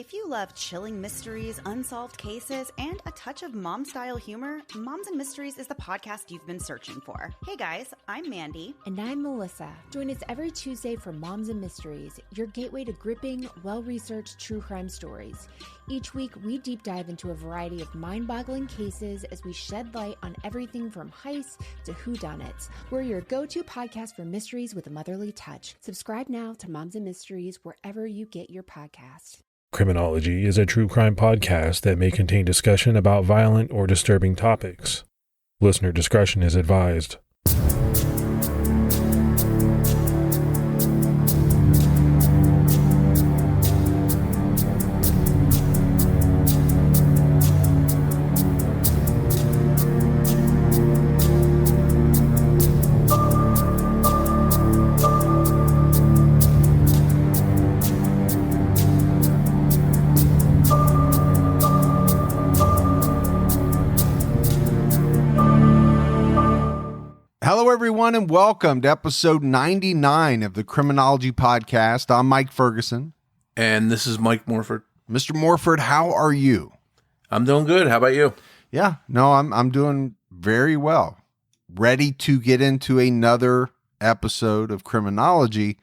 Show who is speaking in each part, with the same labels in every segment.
Speaker 1: If you love chilling mysteries, unsolved cases, and a touch of mom-style humor, Moms and Mysteries is the podcast you've been searching for. Hey guys, I'm Mandy.
Speaker 2: And I'm Melissa. Join us every Tuesday for Moms and Mysteries, your gateway to gripping, well-researched true crime stories. Each week, we deep dive into a variety of mind-boggling cases as we shed light on everything from heists to whodunits. We're your go-to podcast for mysteries with a motherly touch. Subscribe now to Moms and Mysteries wherever you get your podcast.
Speaker 3: Criminology is a true crime podcast that may contain discussion about violent or disturbing topics. Listener discretion is advised.
Speaker 4: Hello, everyone, and welcome to episode 99 of the Criminology podcast. I'm Mike Ferguson.
Speaker 5: And this is Mike Morford.
Speaker 4: Mr. Morford, how are you?
Speaker 5: I'm doing good. How about you?
Speaker 4: Yeah, no, I'm doing very well. Ready to get into another episode of Criminology.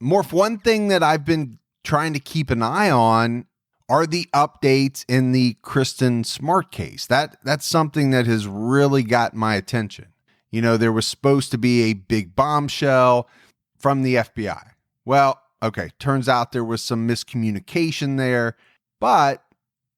Speaker 4: Morph, one thing that I've been trying to keep an eye on are the updates in the Kristen Smart case. That's something that has really got my attention. You know, there was supposed to be a big bombshell from the FBI. Well, okay, turns out there was some miscommunication there, but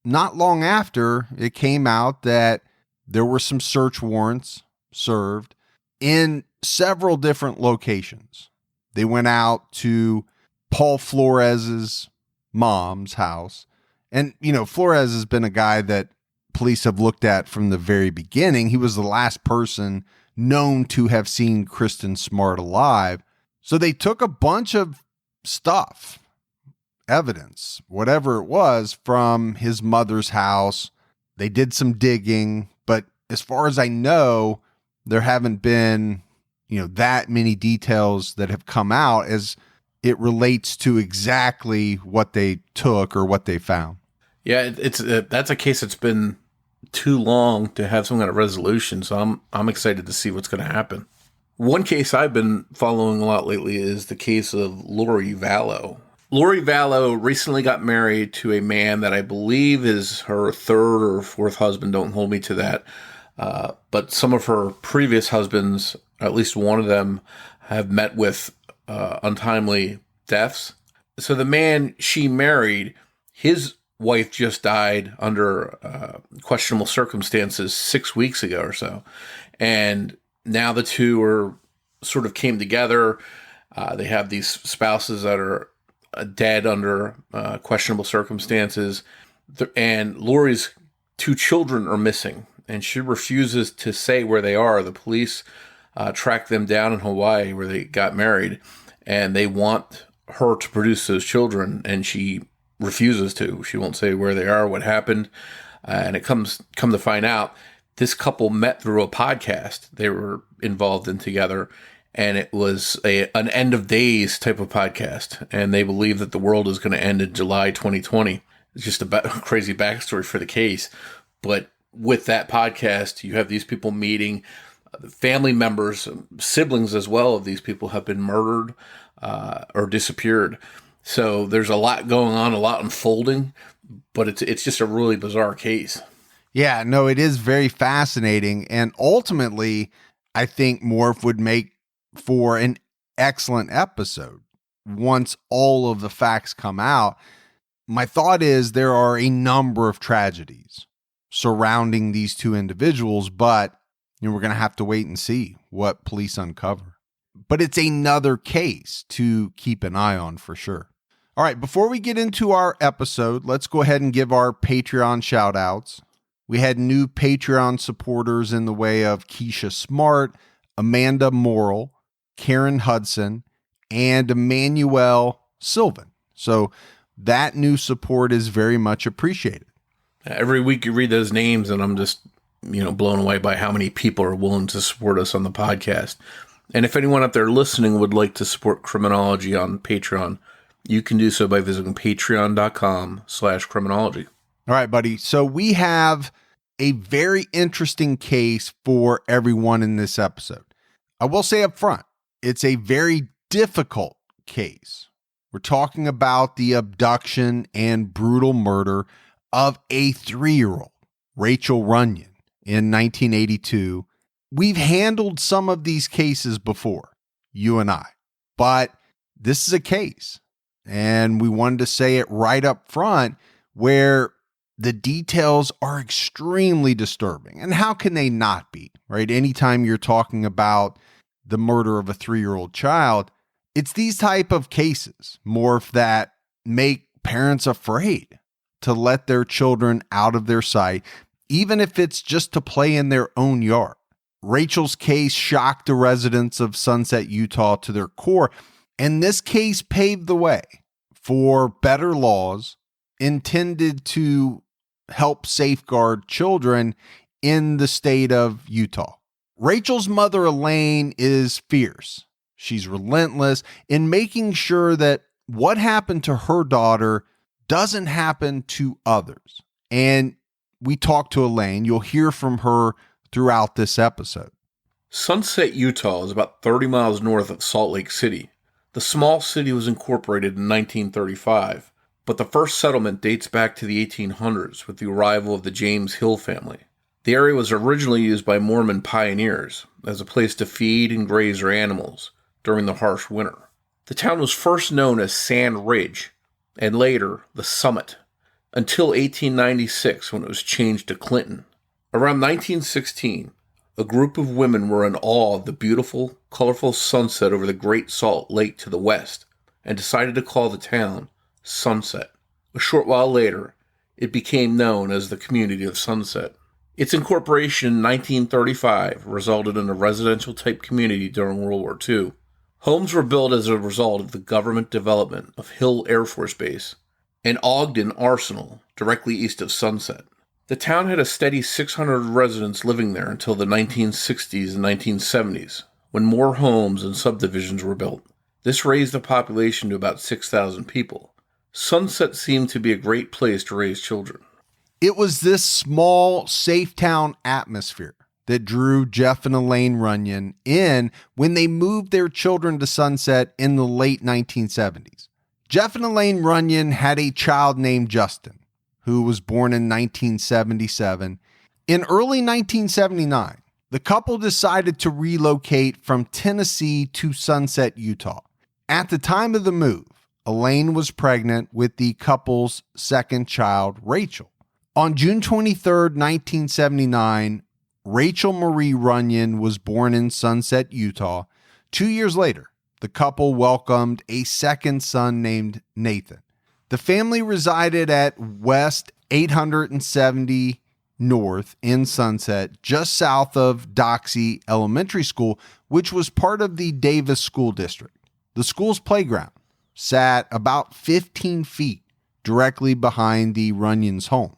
Speaker 4: not long after, it came out that there were some search warrants served in several different locations. They went out to Paul Flores's mom's house. And, you know, Flores has been a guy that police have looked at from the very beginning. He was the last person known to have seen Kristen Smart alive. So they took a bunch of stuff, evidence, whatever it was, from his mother's house. They did some digging, but as far as I know, there haven't been, that many details that have come out as it relates to exactly what they took or what they found.
Speaker 5: Yeah, that's a case that's been too long to have some kind of resolution, so I'm excited to see what's going to happen. One case I've been following a lot lately is the case of Lori Vallow. Lori Vallow recently got married to a man that I believe is her third or fourth husband. Don't hold me to that. But some of her previous husbands, at least one of them, have met with untimely deaths. So the man she married, his wife just died under questionable circumstances 6 weeks ago or so. And now the two are sort of came together. They have these spouses that are dead under questionable circumstances. And Lori's two children are missing, and she refuses to say where they are. The police tracked them down in Hawaii where they got married, and they want her to produce those children, and she refuses to. She won't say where they are, what happened. And it come to find out, this couple met through a podcast they were involved in together. And it was an end of days type of podcast. And they believe that the world is going to end in July 2020. It's just a crazy backstory for the case. But with that podcast, you have these people meeting. Family members, siblings as well of these people have been murdered or disappeared. So there's a lot going on, a lot unfolding, but it's just a really bizarre case.
Speaker 4: Yeah, no, it is very fascinating. And ultimately, I think Morph would make for an excellent episode once all of the facts come out. My thought is there are a number of tragedies surrounding these two individuals, but we're going to have to wait and see what police uncover. But it's another case to keep an eye on for sure. All right, before we get into our episode, let's go ahead and give our Patreon shout outs. We had new Patreon supporters in the way of Keisha Smart, Amanda Morrill, Karen Hudson, and Emmanuel Sylvan. So that new support is very much appreciated.
Speaker 5: Every week you read those names and I'm just, blown away by how many people are willing to support us on the podcast. And if anyone out there listening would like to support Criminology on Patreon, You can do so by visiting patreon.com/criminology.
Speaker 4: All right, buddy. So we have a very interesting case for everyone in this episode. I will say up front, it's a very difficult case. We're talking about the abduction and brutal murder of a 3-year-old, Rachael Runyan, in 1982. We've handled some of these cases before, you and I, but this is a case, and we wanted to say it right up front where the details are extremely disturbing. And how can they not be, right? Anytime you're talking about the murder of a 3-year-old child, it's these type of cases, Morf, that make parents afraid to let their children out of their sight, even if it's just to play in their own yard. Rachael's case shocked the residents of Sunset, Utah to their core, and this case paved the way for better laws intended to help safeguard children in the state of Utah. Rachael's mother, Elaine, is fierce. She's relentless in making sure that what happened to her daughter doesn't happen to others. And we talked to Elaine. You'll hear from her throughout this episode.
Speaker 5: Sunset, Utah is about 30 miles north of Salt Lake City. The small city was incorporated in 1935, but the first settlement dates back to the 1800s with the arrival of the James Hill family. The area was originally used by Mormon pioneers as a place to feed and graze their animals during the harsh winter. The town was first known as Sand Ridge, and later the Summit, until 1896 when it was changed to Clinton. Around 1916, a group of women were in awe of the beautiful, colorful sunset over the Great Salt Lake to the west, and decided to call the town Sunset. A short while later, it became known as the community of Sunset. Its incorporation in 1935 resulted in a residential-type community during World War II. Homes were built as a result of the government development of Hill Air Force Base and Ogden Arsenal, directly east of Sunset. The town had a steady 600 residents living there until the 1960s and 1970s, when more homes and subdivisions were built. This raised the population to about 6,000 people. Sunset seemed to be a great place to raise children.
Speaker 4: It was this small, safe town atmosphere that drew Jeff and Elaine Runyan in when they moved their children to Sunset in the late 1970s. Jeff and Elaine Runyan had a child named Justin, who was born in 1977. In early 1979, the couple decided to relocate from Tennessee to Sunset, Utah. At the time of the move, Elaine was pregnant with the couple's second child, Rachael. On June 23, 1979, Rachael Marie Runyan was born in Sunset, Utah. 2 years later, the couple welcomed a second son named Nathan. The family resided at West 870 North in Sunset, just south of Doxey Elementary School, which was part of the Davis School District. The school's playground sat about 15 feet directly behind the Runyans' home.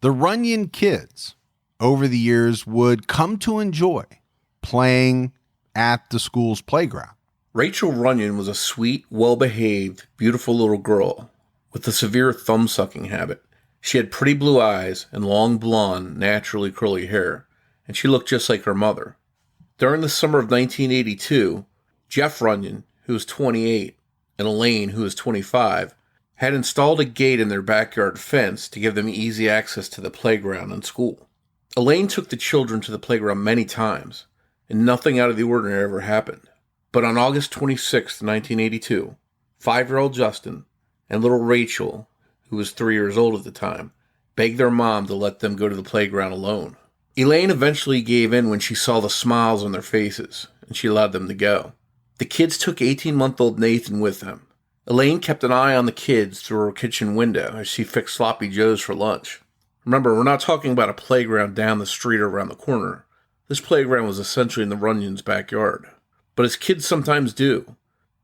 Speaker 4: The Runyan kids, over the years, would come to enjoy playing at the school's playground.
Speaker 5: Rachael Runyan was a sweet, well-behaved, beautiful little girl with a severe thumb-sucking habit. She had pretty blue eyes and long blonde, naturally curly hair, and she looked just like her mother. During the summer of 1982, Jeff Runyan, who was 28, and Elaine, who was 25, had installed a gate in their backyard fence to give them easy access to the playground and school. Elaine took the children to the playground many times, and nothing out of the ordinary ever happened. But on August 26, 1982, 5-year-old Justin and little Rachael, who was 3 years old at the time, begged their mom to let them go to the playground alone. Elaine eventually gave in when she saw the smiles on their faces, and she allowed them to go. The kids took 18-month-old Nathan with them. Elaine kept an eye on the kids through her kitchen window as she fixed sloppy joes for lunch. Remember, we're not talking about a playground down the street or around the corner. This playground was essentially in the Runyans' backyard. But as kids sometimes do,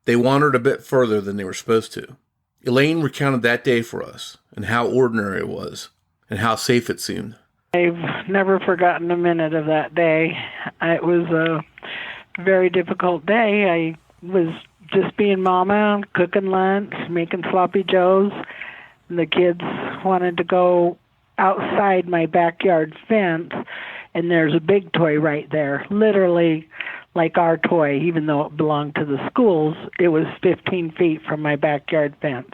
Speaker 5: they wandered a bit further than they were supposed to. Elaine recounted that day for us, and how ordinary it was, and how safe it seemed.
Speaker 6: I've never forgotten a minute of that day. It was a very difficult day. I was just being mama, cooking lunch, making sloppy joes. And the kids wanted to go outside my backyard fence, and there's a big toy right there, literally like our toy, even though it belonged to the schools. It was 15 feet from my backyard fence.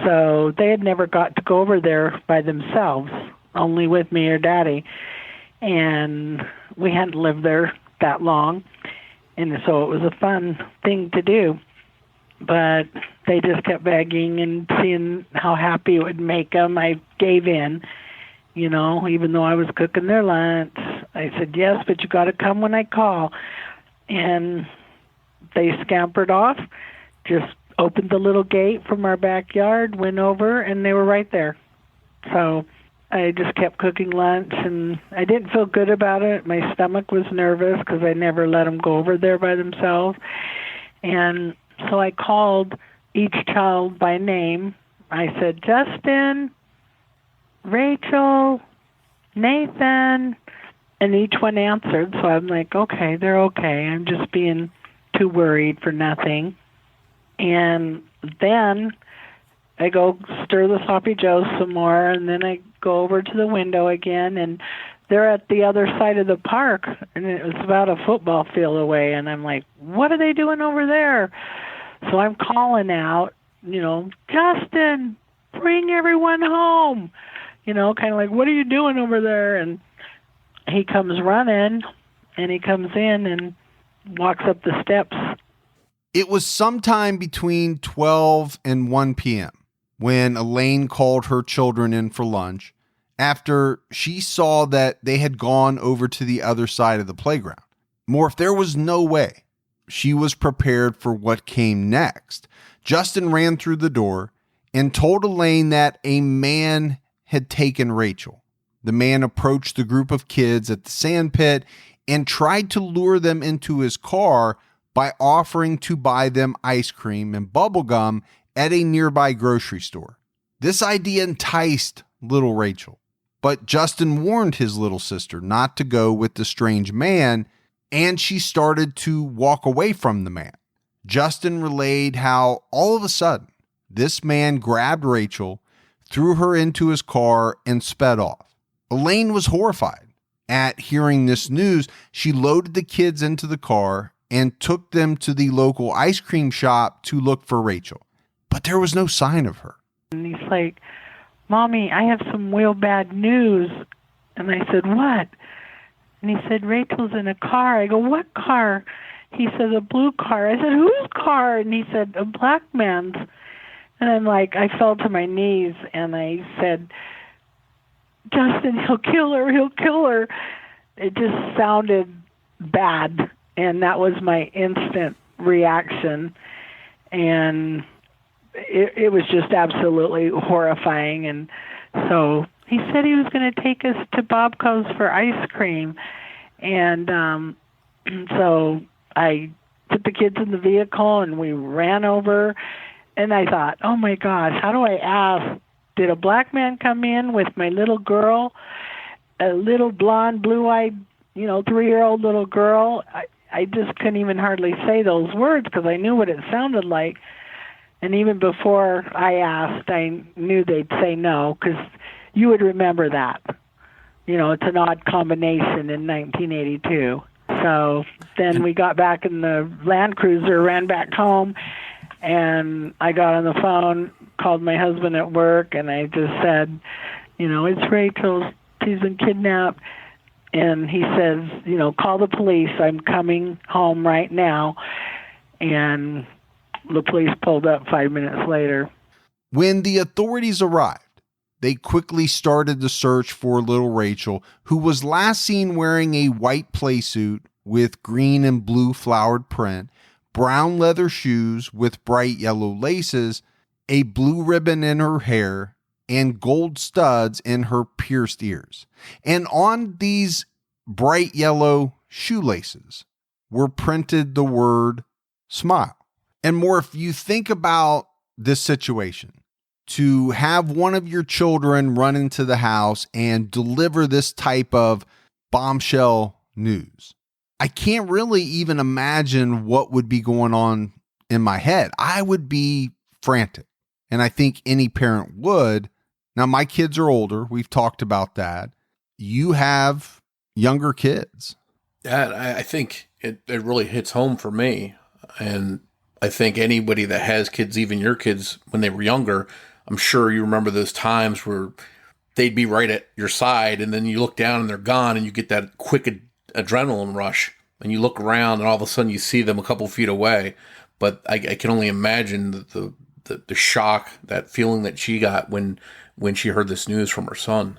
Speaker 6: So they had never got to go over there by themselves, only with me or Daddy. And we hadn't lived there that long, and so it was a fun thing to do. But they just kept begging, and seeing how happy it would make them, I gave in, even though I was cooking their lunch. I said, yes, but you got to come when I call. And they scampered off, just opened the little gate from our backyard, went over, and they were right there. So I just kept cooking lunch, and I didn't feel good about it. My stomach was nervous because I never let them go over there by themselves. And so I called each child by name. I said, Justin, Rachel, Nathan, and each one answered. So I'm like, okay, they're okay. I'm just being too worried for nothing. And then I go stir the sloppy joes some more, and then I go over to the window again, and they're at the other side of the park, and it was about a football field away, and I'm like, what are they doing over there? So I'm calling out, Justin, bring everyone home, kind of like, what are you doing over there? And he comes running, and he comes in and walks up the steps.
Speaker 4: It was sometime between 12 and 1 p.m. when Elaine called her children in for lunch after she saw that they had gone over to the other side of the playground. Morf, there was no way she was prepared for what came next. Justin ran through the door and told Elaine that a man had taken Rachel. The man approached the group of kids at the sand pit and tried to lure them into his car by offering to buy them ice cream and bubble gum at a nearby grocery store. This idea enticed little Rachel, but Justin warned his little sister not to go with the strange man, and she started to walk away from the man. Justin relayed how all of a sudden this man grabbed Rachel, threw her into his car, and sped off. Elaine was horrified at hearing this news. She loaded the kids into the car and took them to the local ice cream shop to look for Rachel. But there was no sign of her.
Speaker 6: And he's like, Mommy, I have some real bad news. And I said, what? And he said, Rachel's in a car. I go, what car? He said, a blue car. I said, whose car? And he said, a black man's. And I'm like, I fell to my knees, and I said, Justin, he'll kill her, he'll kill her. It just sounded bad, and that was my instant reaction. And it was just absolutely horrifying. And so he said he was going to take us to Bobco's for ice cream. And so I put the kids in the vehicle, and we ran over. And I thought, oh, my gosh, how do I ask? Did a black man come in with my little girl, a little blonde, blue-eyed, 3-year-old little girl? I just couldn't even hardly say those words because I knew what it sounded like. And even before I asked, I knew they'd say no, because you would remember that. It's an odd combination in 1982. So then we got back in the Land Cruiser, ran back home, and I got on the phone, called my husband at work, and I just said, it's Rachel. She's been kidnapped. And he says, call the police. I'm coming home right now. And the police pulled up 5 minutes later.
Speaker 4: When the authorities arrived, they quickly started the search for little Rachel, who was last seen wearing a white playsuit with green and blue flowered print, brown leather shoes with bright yellow laces, a blue ribbon in her hair, and gold studs in her pierced ears. And on these bright yellow shoelaces were printed the word smile. And more, if you think about this situation, to have one of your children run into the house and deliver this type of bombshell news, I can't really even imagine what would be going on in my head. I would be frantic. And I think any parent would. Now, my kids are older. We've talked about that. You have younger kids.
Speaker 5: Yeah, I think it really hits home for me. And I think anybody that has kids, even your kids, when they were younger, I'm sure you remember those times where they'd be right at your side, and then you look down and they're gone, and you get that quick adrenaline rush, and you look around, and all of a sudden you see them a couple feet away. But I can only imagine the shock, that feeling that she got when she heard this news from her son.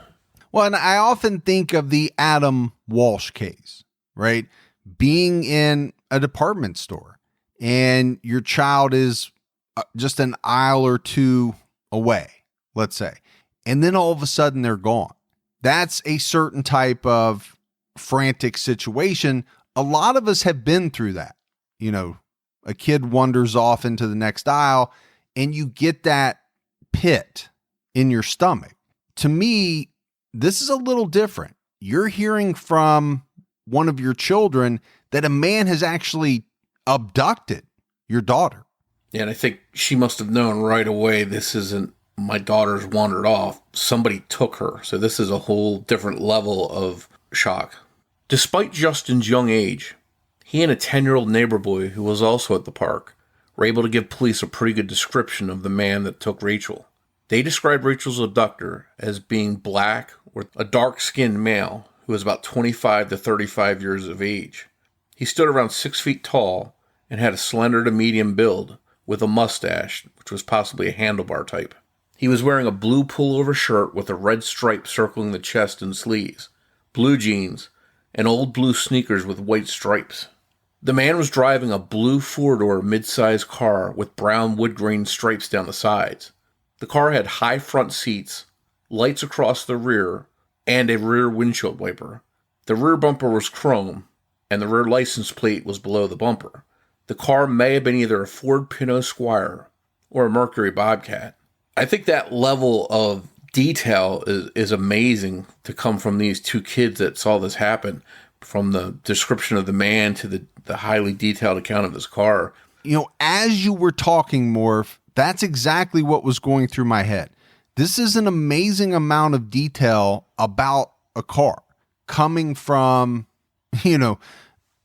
Speaker 4: Well, and I often think of the Adam Walsh case, right? Being in a department store and your child is just an aisle or two away, let's say, and then all of a sudden they're gone. That's a certain type of frantic situation. A lot of us have been through that. You know, a kid wanders off into the next aisle and you get that pit in your stomach. To me, this is a little different. You're hearing from one of your children that a man has actually abducted your daughter.
Speaker 5: Yeah, and I think she must have known right away, this isn't my daughter's wandered off. Somebody took her. So this is a whole different level of shock. Despite Justin's young age, he and a 10-year-old neighbor boy who was also at the park were able to give police a pretty good description of the man that took Rachel. They described Rachel's abductor as being black with a dark-skinned male who was about 25 to 35 years of age. He stood around 6 feet tall and had a slender to medium build with a mustache, which was possibly a handlebar type. He was wearing a blue pullover shirt with a red stripe circling the chest and sleeves, blue jeans, and old blue sneakers with white stripes. The man was driving a blue four-door mid-size car with brown wood grain stripes down the sides. The car had high front seats, lights across the rear, and a rear windshield wiper. The rear bumper was chrome, and the rear license plate was below the bumper. The car may have been either a Ford Pinto Squire or a Mercury Bobcat. I think that level of detail is amazing to come from these two kids that saw this happen, from the description of the man to the highly detailed account of his car.
Speaker 4: You know, as you were talking, Morf, that's exactly what was going through my head. This is an amazing amount of detail about a car coming from, you know,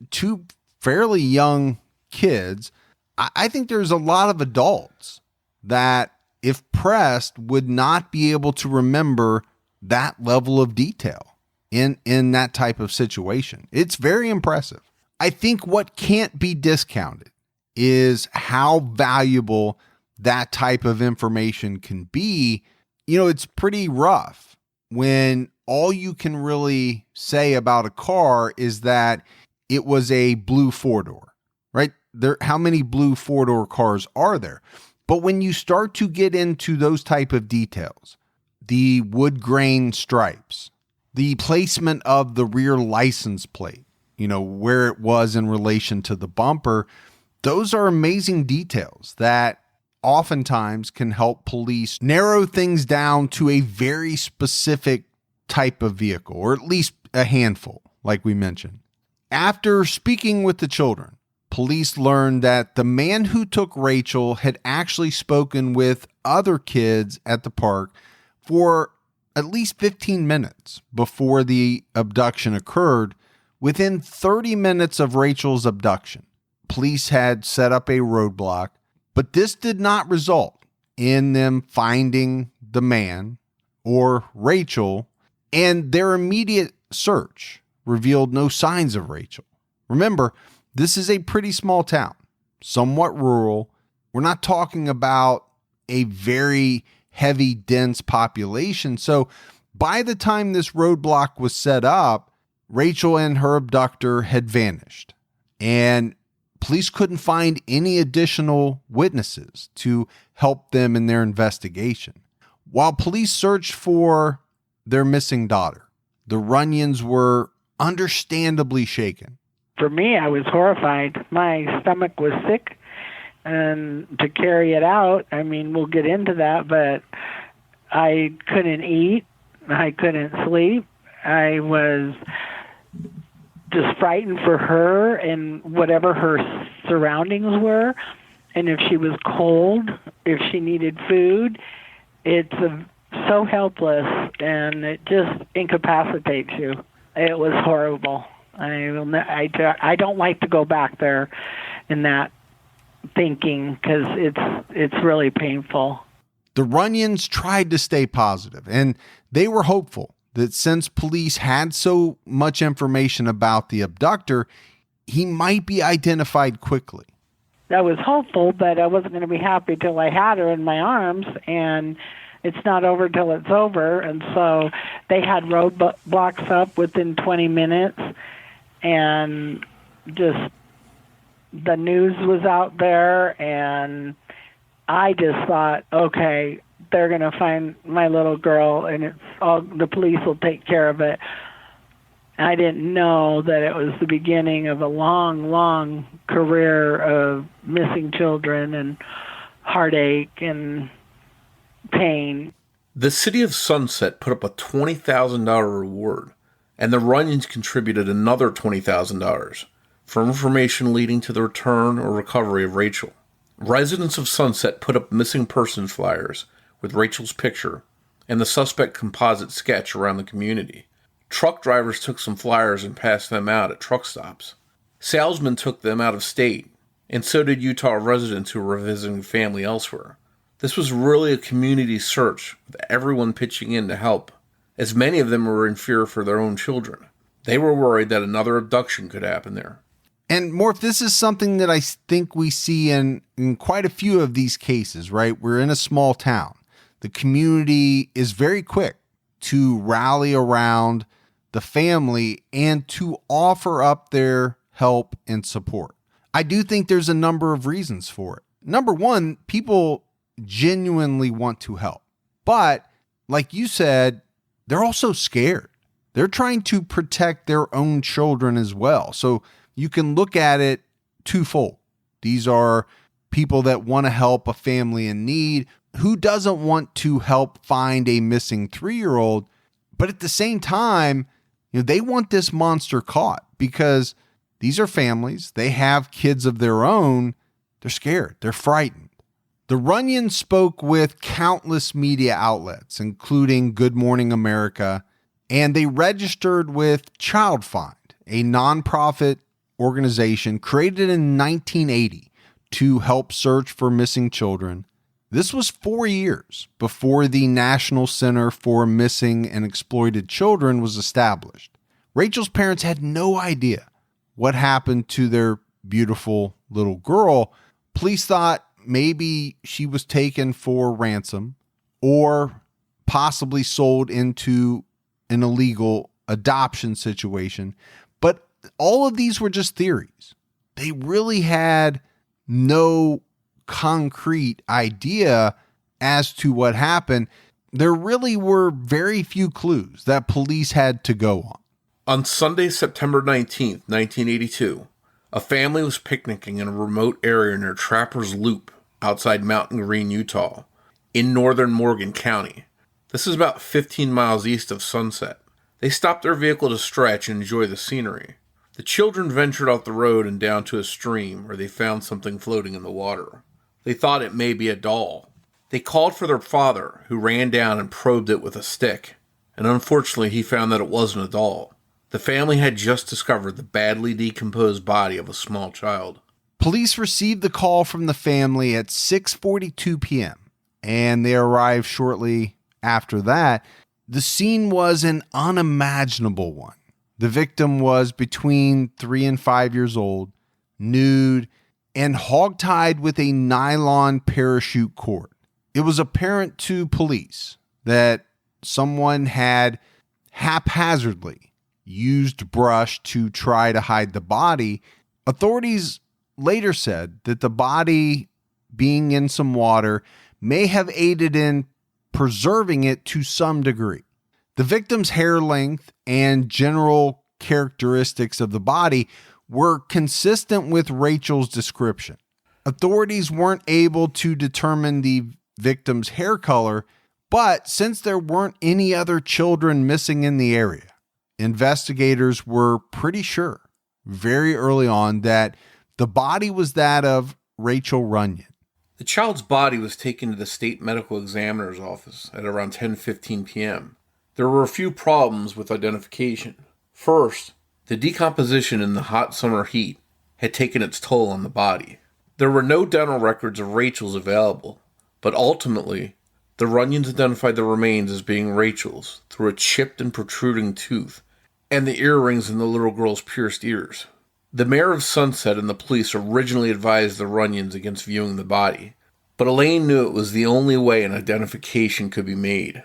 Speaker 4: two fairly young kids. I think there's a lot of adults that, if pressed, would not be able to remember that level of detail in that type of situation. It's very impressive. I think what can't be discounted is how valuable that type of information can be. You know, it's pretty rough when all you can really say about a car is that it was a blue four-door, right? How many blue four-door cars are there? But when you start to get into those type of details, the wood grain stripes, the placement of the rear license plate, you know, where it was in relation to the bumper, those are amazing details that oftentimes can help police narrow things down to a very specific type of vehicle, or at least a handful, like we mentioned. After speaking with the children, police learned that the man who took Rachel had actually spoken with other kids at the park for at least 15 minutes before the abduction occurred. Within 30 minutes of Rachel's abduction, police had set up a roadblock, but this did not result in them finding the man or Rachel, and their immediate search revealed no signs of Rachel. Remember, this is a pretty small town, somewhat rural. We're not talking about a very heavy, dense population. So by the time this roadblock was set up, Rachel and her abductor had vanished, and police couldn't find any additional witnesses to help them in their investigation. While police searched for their missing daughter, the Runyans were understandably shaken.
Speaker 6: For me, I was horrified. My stomach was sick, and to carry it out, I mean, we'll get into that, but I couldn't eat. I couldn't sleep. I was just frightened for her and whatever her surroundings were. and if she was cold, if she needed food. It's so helpless, and it just incapacitates you. It was horrible. I don't like to go back there in that thinking, because it's really painful.
Speaker 4: The Runyans tried to stay positive, and they were hopeful that since police had so much information about the abductor, he might be identified quickly.
Speaker 6: I was hopeful, but I wasn't going to be happy till I had her in my arms, and it's not over till it's over. And so they had roadblocks up within 20 minutes, and just the news was out there, and I just thought, okay, they're going to find my little girl, and it's all, the police will take care of it. I didn't know that it was the beginning of a long, long career of missing children and heartache and pain.
Speaker 5: The city of Sunset put up a $20,000 reward, and the Runyans contributed another $20,000 for information leading to the return or recovery of Rachel. Residents of Sunset put up missing persons flyers with Rachel's picture and the suspect composite sketch around the community. Truck drivers took some flyers and passed them out at truck stops. Salesmen took them out of state, and so did Utah residents who were visiting family elsewhere. This was really a community search, with everyone pitching in to help, as many of them were in fear for their own children. They were worried that another abduction could happen there.
Speaker 4: And Morf, this is something that I think we see in quite a few of these cases, right? We're in a small town. The community is very quick to rally around the family and to offer up their help and support. I do think there's a number of reasons for it. Number one, people genuinely want to help. But like you said, they're also scared. They're trying to protect their own children as well. So you can look at it twofold. These are people that want to help a family in need. Who doesn't want to help find a missing 3-year-old? But at the same time, they want this monster caught, because these are families. They have kids of their own. They're scared. They're frightened. The Runyans spoke with countless media outlets, including Good Morning America, and they registered with Child Find, a nonprofit organization created in 1980 to help search for missing children. This was 4 years before the National Center for Missing and Exploited Children was established. Rachel's parents had no idea what happened to their beautiful little girl. Police thought maybe she was taken for ransom or possibly sold into an illegal adoption situation. But all of these were just theories. They really had no concrete idea as to what happened. There really were very few clues that police had to go on.
Speaker 5: On Sunday, September 19th, 1982, a family was picnicking in a remote area near Trapper's Loop outside Mountain Green, Utah, in northern Morgan County. This is about 15 miles east of Sunset. They stopped their vehicle to stretch and enjoy the scenery. The children ventured off the road and down to a stream where they found something floating in the water. They thought it may be a doll. They called for their father, who ran down and probed it with a stick, and unfortunately he found that it wasn't a doll. The family had just discovered the badly decomposed body of a small child.
Speaker 4: Police received the call from the family at 6:42 p.m., and they arrived shortly after that. The scene was an unimaginable one. The victim was between 3 and 5 years old, nude, and hogtied with a nylon parachute cord. It was apparent to police that someone had haphazardly used brush to try to hide the body. Authorities later said that the body being in some water may have aided in preserving it to some degree. The victim's hair length and general characteristics of the body were consistent with Rachel's description. Authorities weren't able to determine the victim's hair color, but since there weren't any other children missing in the area, investigators were pretty sure very early on that the body was that of Rachael Runyan.
Speaker 5: The child's body was taken to the state medical examiner's office at around 10:15 p.m. There were a few problems with identification. First, the decomposition in the hot summer heat had taken its toll on the body. There were no dental records of Rachel's available, but ultimately, the Runyans identified the remains as being Rachel's through a chipped and protruding tooth and the earrings in the little girl's pierced ears. The mayor of Sunset and the police originally advised the Runyans against viewing the body, but Elaine knew it was the only way an identification could be made.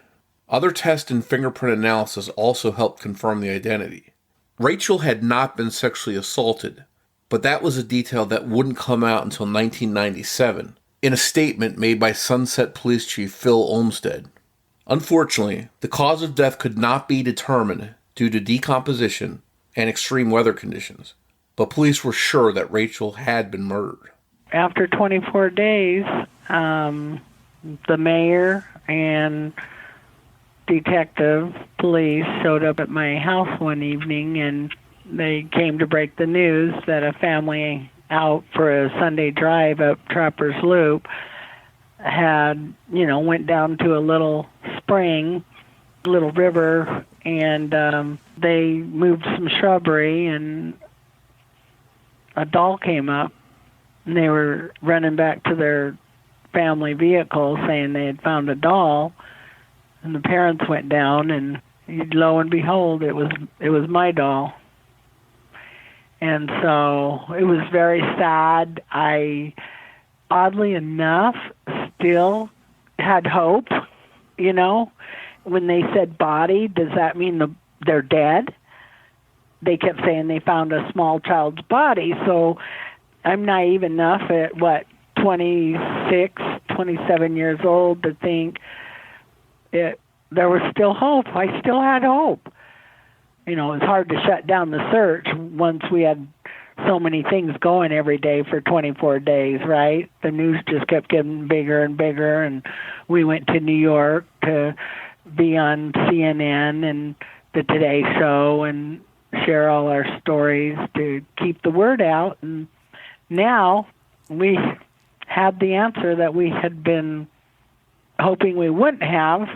Speaker 5: Other tests and fingerprint analysis also helped confirm the identity. Rachael had not been sexually assaulted, but that was a detail that wouldn't come out until 1997, in a statement made by Sunset Police Chief Phil Olmsted. Unfortunately, the cause of death could not be determined due to decomposition and extreme weather conditions, but police were sure that Rachael had been murdered.
Speaker 6: After 24 days, the mayor and detective police showed up at my house one evening, and they came to break the news that a family out for a Sunday drive up Trapper's Loop had, went down to a little spring, little river, and they moved some shrubbery, and a doll came up, and they were running back to their family vehicle saying they had found a doll. And the parents went down, and lo and behold, it was my doll. And so it was very sad. I, oddly enough, still had hope. When they said body, does that mean they're dead? They kept saying they found a small child's body. So I'm naive enough at, 26, 27 years old to think there was still hope. I still had hope. It was hard to shut down the search once we had so many things going every day for 24 days, right? The news just kept getting bigger and bigger, and we went to New York to be on CNN and the Today Show and share all our stories to keep the word out. And now we had the answer that we had been hoping we wouldn't have.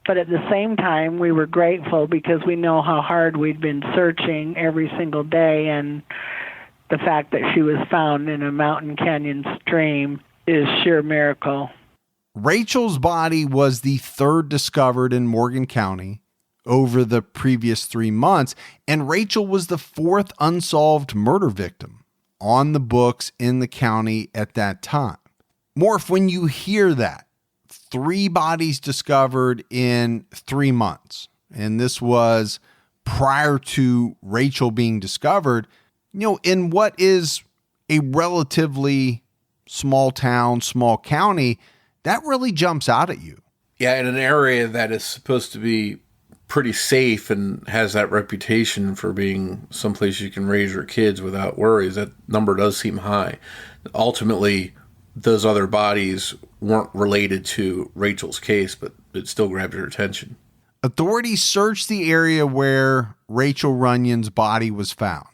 Speaker 6: But at the same time, we were grateful because we know how hard we'd been searching every single day, and the fact that she was found in a mountain canyon stream is sheer miracle.
Speaker 4: Rachel's body was the third discovered in Morgan County over the previous 3 months, and Rachael was the fourth unsolved murder victim on the books in the county at that time. Morf, when you hear that, 3 bodies discovered in 3 months, and this was prior to Rachael being discovered, in what is a relatively small town, small county, that really jumps out at you.
Speaker 5: Yeah, in an area that is supposed to be pretty safe and has that reputation for being someplace you can raise your kids without worries, that number does seem high. Ultimately, those other bodies weren't related to Rachel's case, but it still grabbed your attention.
Speaker 4: Authorities searched the area where Rachael Runyan's body was found,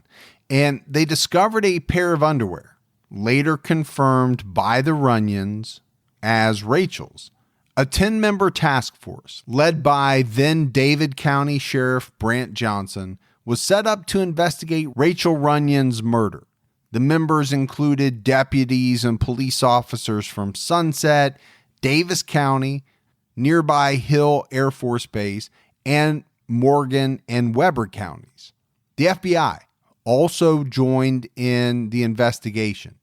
Speaker 4: and they discovered a pair of underwear, later confirmed by the Runyans as Rachel's. A 10-member task force, led by then David County Sheriff Brant Johnson, was set up to investigate Rachael Runyan's murder. The members included deputies and police officers from Sunset, Davis County, nearby Hill Air Force Base, and Morgan and Weber counties. The FBI also joined in the investigation.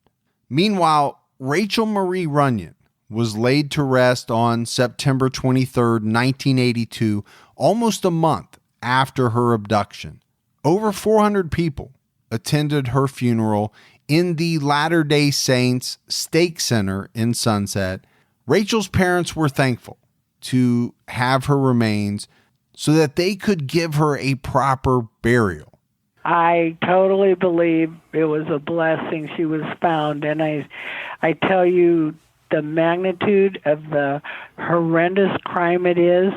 Speaker 4: Meanwhile, Rachael Marie Runyan was laid to rest on September 23, 1982, almost a month after her abduction. Over 400 people attended her funeral in the Latter-day Saints Stake Center in Sunset. Rachel's parents were thankful to have her remains so that they could give her a proper burial.
Speaker 6: I totally believe it was a blessing she was found, and I tell you, the magnitude of the horrendous crime it is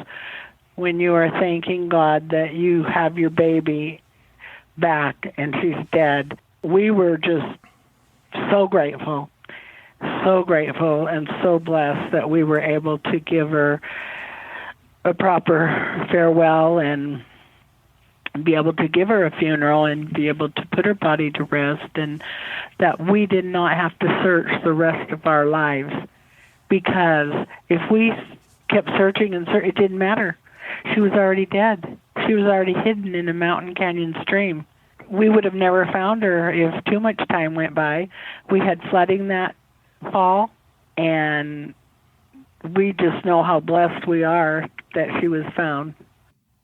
Speaker 6: when you are thanking God that you have your baby back and she's dead. We were just so grateful and so blessed that we were able to give her a proper farewell and be able to give her a funeral and be able to put her body to rest, and that we did not have to search the rest of our lives, because if we kept searching and it didn't matter. She was already dead. She was already hidden in a mountain canyon stream. We would have never found her if too much time went by. We had flooding that fall, and we just know how blessed we are that she was found.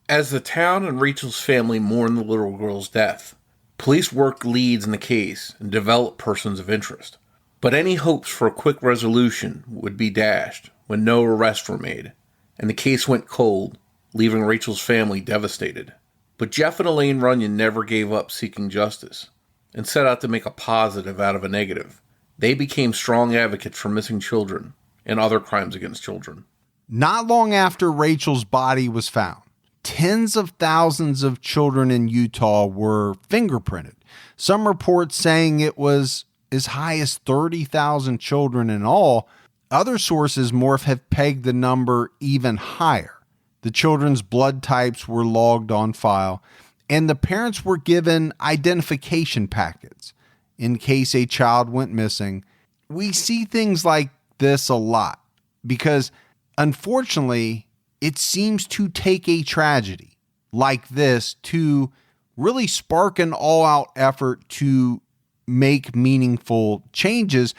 Speaker 5: As the town and Rachel's family mourned the little girl's death, police worked leads in the case and developed persons of interest. But any hopes for a quick resolution would be dashed when no arrests were made, and the case went cold, leaving Rachel's family devastated. But Jeff and Elaine Runyan never gave up seeking justice, and set out to make a positive out of a negative. They became strong advocates for missing children and other crimes against children.
Speaker 4: Not long after Rachel's body was found, tens of thousands of children in Utah were fingerprinted. Some reports saying it was as high as 30,000 children in all. Other sources, Morf, have pegged the number even higher. The children's blood types were logged on file, and the parents were given identification packets in case a child went missing. We see things like this a lot because, unfortunately, it seems to take a tragedy like this to really spark an all-out effort to make meaningful changes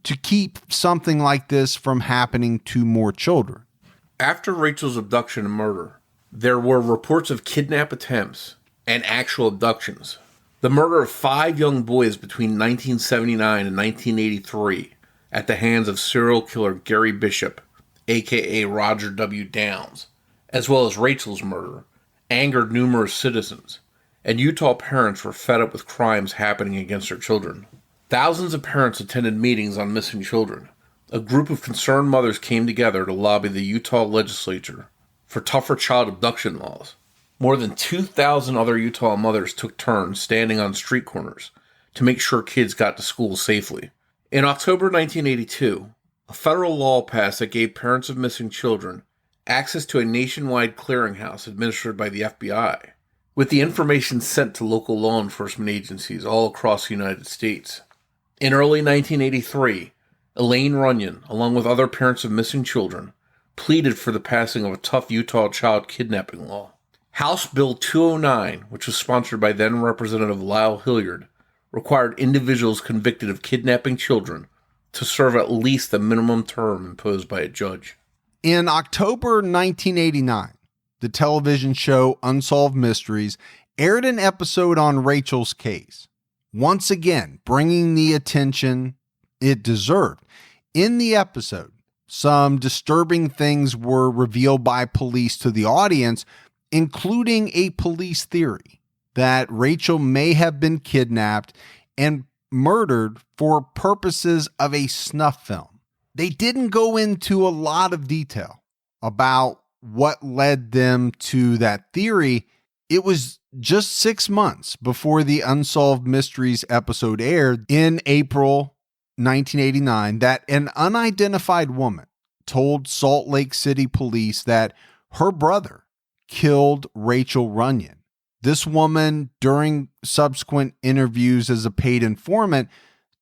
Speaker 4: to keep something like this from happening to more children.
Speaker 5: After Rachel's abduction and murder, there were reports of kidnap attempts and actual abductions. The murder of 5 young boys between 1979 and 1983 at the hands of serial killer Gary Bishop, a.k.a. Roger W. Downs, as well as Rachel's murder, angered numerous citizens, and Utah parents were fed up with crimes happening against their children. Thousands of parents attended meetings on missing children. A group of concerned mothers came together to lobby the Utah legislature for tougher child abduction laws. More than 2,000 other Utah mothers took turns standing on street corners to make sure kids got to school safely. In October 1982, a federal law passed that gave parents of missing children access to a nationwide clearinghouse administered by the FBI, with the information sent to local law enforcement agencies all across the United States. In early 1983, Elaine Runyan, along with other parents of missing children, pleaded for the passing of a tough Utah child kidnapping law. House Bill 209, which was sponsored by then Representative Lyle Hilliard, required individuals convicted of kidnapping children to serve at least the minimum term imposed by a judge.
Speaker 4: In October 1989, the television show Unsolved Mysteries aired an episode on Rachel's case, once again bringing the attention it deserved. In the episode, some disturbing things were revealed by police to the audience, including a police theory that Rachel may have been kidnapped and murdered for purposes of a snuff film. They didn't go into a lot of detail about what led them to that theory. It was just 6 months before the Unsolved Mysteries episode aired in April 1989 that an unidentified woman told Salt Lake City police that her brother killed Rachael Runyan. This woman, during subsequent interviews as a paid informant,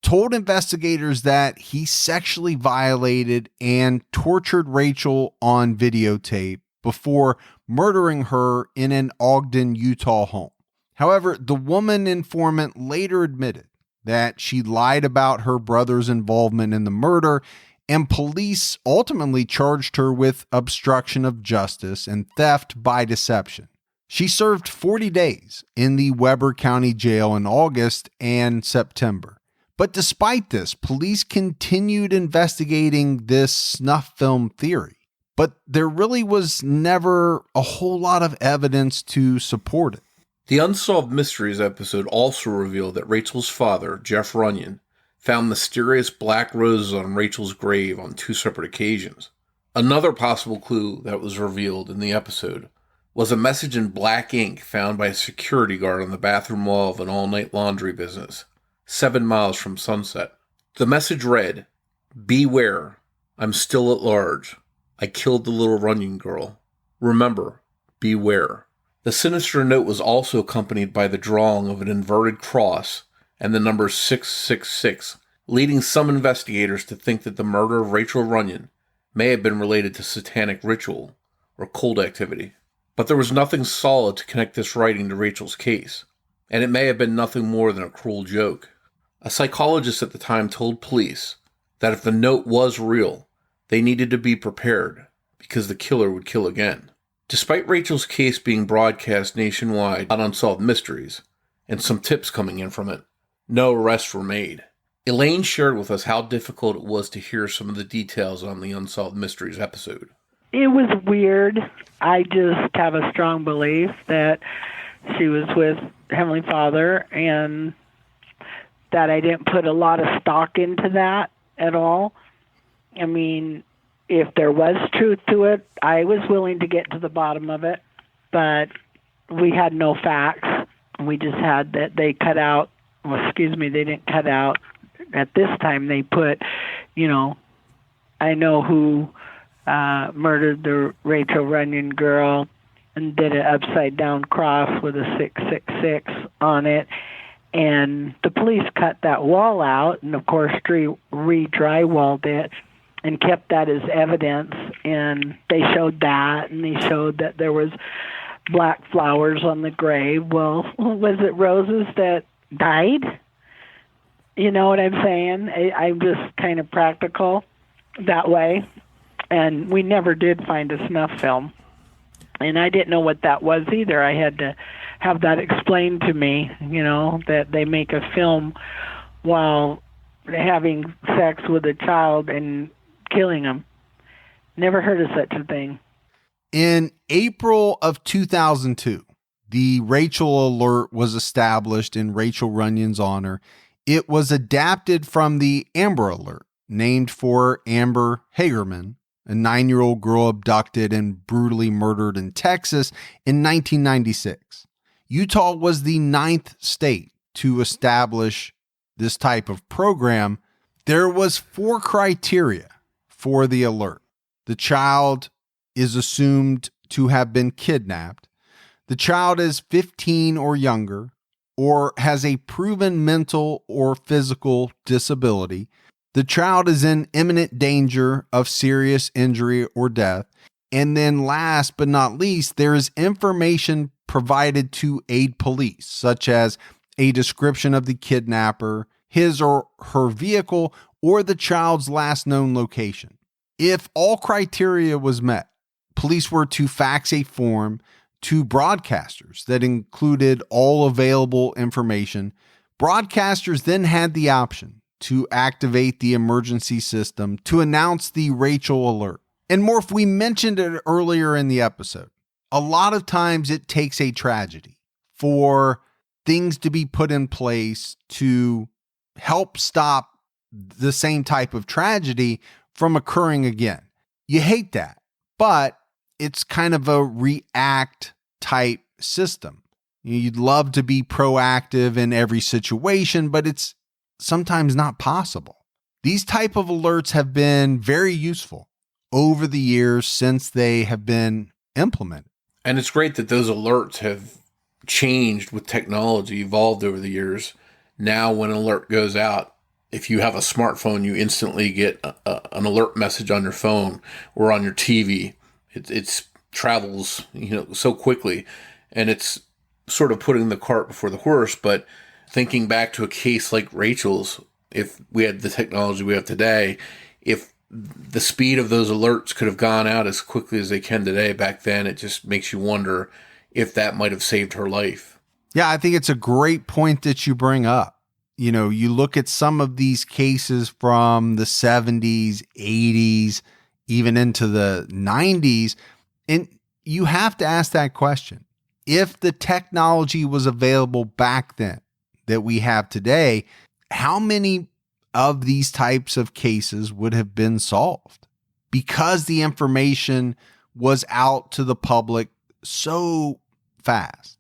Speaker 4: told investigators that he sexually violated and tortured Rachel on videotape before murdering her in an Ogden, Utah home. However, the woman informant later admitted that she lied about her brother's involvement in the murder, and police ultimately charged her with obstruction of justice and theft by deception. She served 40 days in the Weber County Jail in August and September. But despite this, police continued investigating this snuff film theory. But there really was never a whole lot of evidence to support it.
Speaker 5: The Unsolved Mysteries episode also revealed that Rachel's father, Jeff Runyan, found mysterious black roses on Rachel's grave on 2 separate occasions. Another possible clue that was revealed in the episode was a message in black ink found by a security guard on the bathroom wall of an all-night laundry business, 7 miles from sunset. The message read, "Beware, I'm still at large. I killed the little Runyan girl. Remember, beware." The sinister note was also accompanied by the drawing of an inverted cross and the number 666, leading some investigators to think that the murder of Rachael Runyan may have been related to satanic ritual or cult activity. But there was nothing solid to connect this writing to Rachel's case, and it may have been nothing more than a cruel joke. A psychologist at the time told police that if the note was real, they needed to be prepared because the killer would kill again. Despite Rachel's case being broadcast nationwide on Unsolved Mysteries, and some tips coming in from it, no arrests were made. Elaine shared with us how difficult it was to hear some of the details on the Unsolved Mysteries episode.
Speaker 6: It was weird. I just have a strong belief that she was with Heavenly Father and that I didn't put a lot of stock into that at all. I mean, if there was truth to it, I was willing to get to the bottom of it, but we had no facts. We just had that they cut out, they didn't cut out. At this time, they put, I know who murdered the Rachael Runyan girl and did an upside-down cross with a 666 on it. And the police cut that wall out and, of course, re-drywalled it and kept that as evidence. And they showed that, and they showed that there was black flowers on the grave. Well, was it roses that died? You know what I'm saying? I'm just kind of practical that way. And we never did find a snuff film. And I didn't know what that was either. I had to have that explained to me, that they make a film while having sex with a child and killing them. Never heard of such a thing.
Speaker 4: In April of 2002, the Rachael Alert was established in Rachael Runyan's honor. It was adapted from the Amber Alert, named for Amber Hagerman, a 9-year-old girl abducted and brutally murdered in Texas in 1996. Utah was the 9th state to establish this type of program. There was 4 criteria for the alert. The child is assumed to have been kidnapped. The child is 15 or younger, or has a proven mental or physical disability. The child is in imminent danger of serious injury or death. And then last but not least, there is information provided to aid police, such as a description of the kidnapper, his or her vehicle, or the child's last known location. If all criteria was met, police were to fax a form to broadcasters that included all available information. Broadcasters then had the option to activate the emergency system to announce the Rachael Alert. And Morf, we mentioned it earlier in the episode. A lot of times it takes a tragedy for things to be put in place to help stop the same type of tragedy from occurring again. You hate that, but it's kind of a react type system. You'd love to be proactive in every situation, but it's sometimes not possible. These type of alerts have been very useful over the years since they have been implemented.
Speaker 5: And it's great that those alerts have changed with technology, evolved over the years. Now when an alert goes out, if you have a smartphone, you instantly get an alert message on your phone or on your TV. It's travels, so quickly, and it's sort of putting the cart before the horse. But thinking back to a case like Rachel's, if we had the technology we have today, if the speed of those alerts could have gone out as quickly as they can today, back then, it just makes you wonder if that might have saved her life.
Speaker 4: Yeah, I think it's a great point that you bring up. You look at some of these cases from the 70s, 80s, even into the 90s, and you have to ask that question. If the technology was available back then that we have today, how many of these types of cases would have been solved? Because the information was out to the public so fast.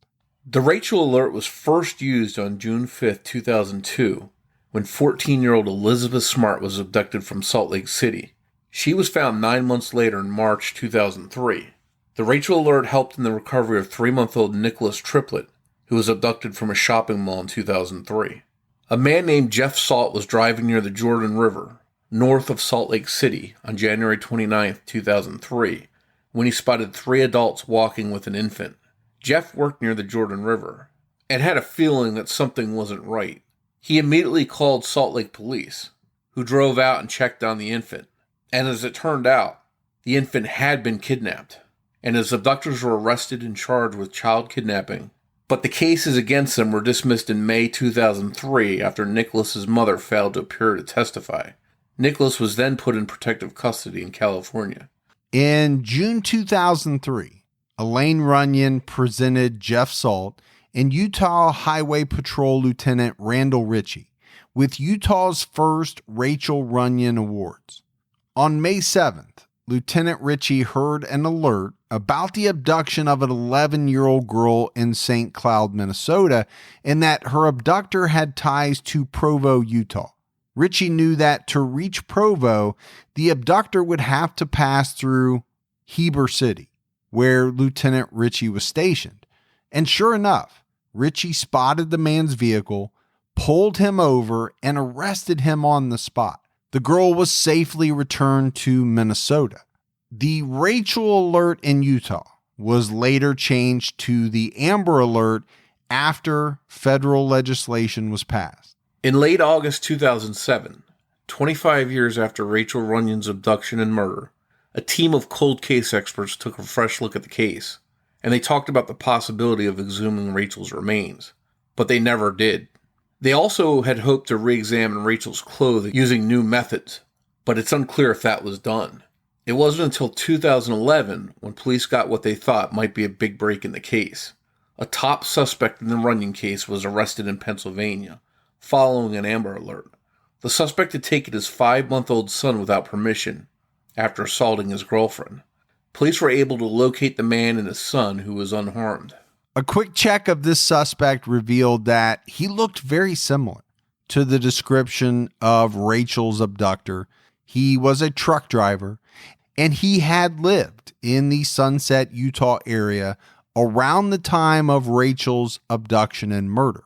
Speaker 5: The Rachael Alert was first used on June 5th, 2002, when 14-year-old Elizabeth Smart was abducted from Salt Lake City. She was found 9 months later in March 2003. The Rachael alert helped in the recovery of 3-month-old Nicholas Triplett, who was abducted from a shopping mall in 2003. A man named Jeff Salt was driving near the Jordan River, north of Salt Lake City, on January 29, 2003, when he spotted 3 adults walking with an infant. Jeff worked near the Jordan River and had a feeling that something wasn't right. He immediately called Salt Lake police, who drove out and checked on the infant. And as it turned out, the infant had been kidnapped, and his abductors were arrested and charged with child kidnapping. But the cases against them were dismissed in May 2003 after Nicholas's mother failed to appear to testify. Nicholas was then put in protective custody in California.
Speaker 4: In June 2003, Elaine Runyan presented Jeff Salt and Utah Highway Patrol Lieutenant Randall Ritchie with Utah's first Rachael Runyan Awards. On May 7th, Lieutenant Ritchie heard an alert about the abduction of an 11-year-old girl in St. Cloud, Minnesota, and that her abductor had ties to Provo, Utah. Ritchie knew that to reach Provo, the abductor would have to pass through Heber City, where Lieutenant Ritchie was stationed. And sure enough, Ritchie spotted the man's vehicle, pulled him over, and arrested him on the spot. The girl was safely returned to Minnesota. The Rachael alert in Utah was later changed to the Amber Alert after federal legislation was passed.
Speaker 5: In late August 2007, 25 years after Rachael Runyan's abduction and murder, a team of cold case experts took a fresh look at the case, and they talked about the possibility of exhuming Rachael's remains, but they never did. They also had hoped to re-examine Rachael's clothing using new methods, but it's unclear if that was done. It wasn't until 2011 when police got what they thought might be a big break in the case. A top suspect in the Runyan case was arrested in Pennsylvania, following an Amber Alert. The suspect had taken his 5-month-old son without permission after assaulting his girlfriend. Police were able to locate the man and his son, who was unharmed.
Speaker 4: A quick check of this suspect revealed that he looked very similar to the description of Rachael's abductor. He was a truck driver, and he had lived in the Sunset, Utah area around the time of Rachael's abduction and murder.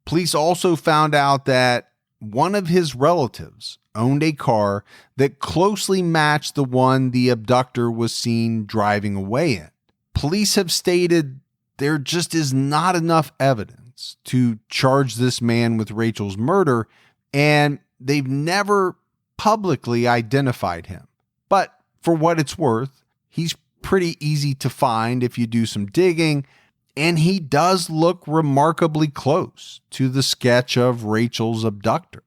Speaker 4: Police also found out that one of his relatives owned a car that closely matched the one the abductor was seen driving away in. Police have stated there just is not enough evidence to charge this man with Rachael's murder, and they've never publicly identified him. But for what it's worth, he's pretty easy to find if you do some digging, and he does look remarkably close to the sketch of Rachael's abductor.